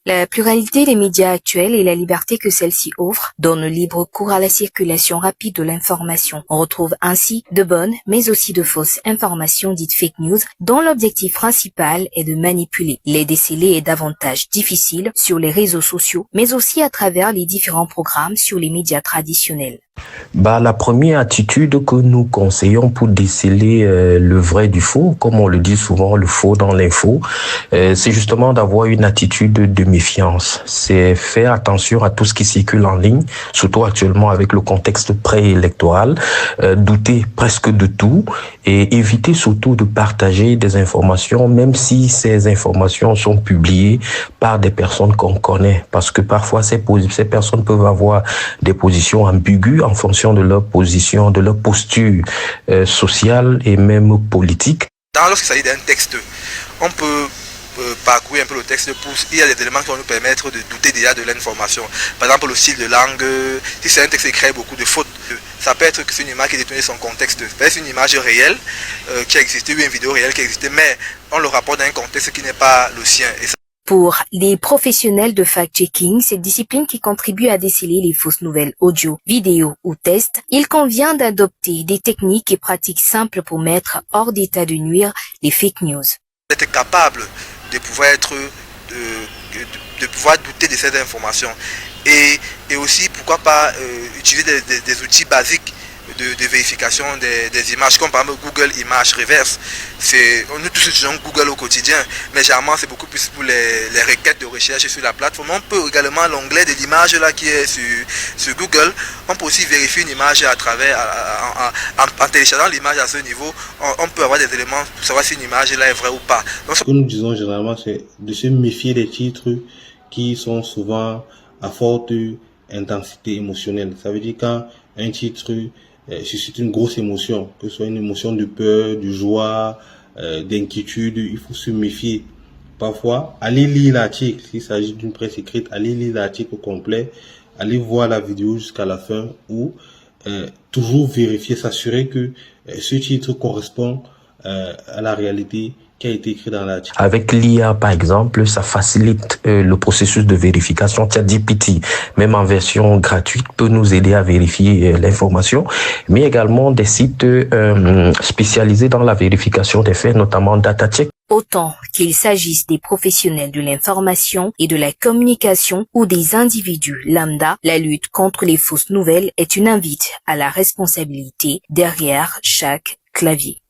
La pluralité des médias actuels et la liberté que celle-ci offre donnent libre cours à la circulation rapide de l'information. On retrouve ainsi de bonnes, mais aussi de fausses informations dites fake news, dont l'objectif principal est de manipuler. Les déceler est davantage difficile sur les réseaux sociaux, mais aussi à travers les différents programmes sur les médias traditionnels. La première attitude que nous conseillons pour déceler le vrai du faux, comme on le dit souvent, le faux dans l'info, c'est justement d'avoir une attitude de méfiance. C'est faire attention à tout ce qui circule en ligne, surtout actuellement avec le contexte préélectoral, douter presque de tout et éviter surtout de partager des informations, même si ces informations sont publiées par des personnes qu'on connaît, parce que parfois ces personnes peuvent avoir des positions ambiguës en fonction de leur position, de leur posture sociale et même politique. Lorsqu'il s'agit d'un texte, on peut parcourir un peu le texte pour... Il y a des éléments qui vont nous permettre de douter déjà de l'information. Par exemple, le style de langue, si c'est un texte qui crée beaucoup de fautes, ça peut être que c'est une image qui détourne son contexte. C'est une image réelle qui a existé, ou une vidéo réelle qui a existé, mais on le rapporte dans un contexte qui n'est pas le sien. Pour les professionnels de fact-checking, cette discipline qui contribue à déceler les fausses nouvelles audio, vidéo ou tests, il convient d'adopter des techniques et pratiques simples pour mettre hors d'état de nuire les fake news. Être capable de pouvoir de pouvoir douter de cette information et aussi pourquoi pas utiliser des outils basiques de vérification des images, comme par exemple Google Images Reverse. Nous tous utilisons Google au quotidien, mais généralement c'est beaucoup plus pour les requêtes de recherche sur la plateforme. On peut également l'onglet de l'image là qui est sur Google, on peut aussi vérifier une image à travers, en téléchargeant l'image à ce niveau, on peut avoir des éléments pour savoir si une image là est vraie ou pas. Donc, ce que nous disons généralement, c'est de se méfier des titres qui sont souvent à forte intensité émotionnelle. Ça veut dire quand un titre suscite une grosse émotion, que ce soit une émotion de peur, de joie, d'inquiétude, il faut se méfier. Parfois, allez lire l'article, s'il s'agit d'une presse écrite, allez lire l'article au complet, allez voir la vidéo jusqu'à la fin ou toujours vérifier, s'assurer que ce titre correspond à la réalité qui a été écrit dans l'article. Avec l'IA, par exemple, ça facilite le processus de vérification. ChatGPT, même en version gratuite, peut nous aider à vérifier l'information, mais également des sites spécialisés dans la vérification des faits, notamment DataCheck. Autant qu'il s'agisse des professionnels de l'information et de la communication ou des individus lambda, la lutte contre les fausses nouvelles est une invite à la responsabilité derrière chaque clavier.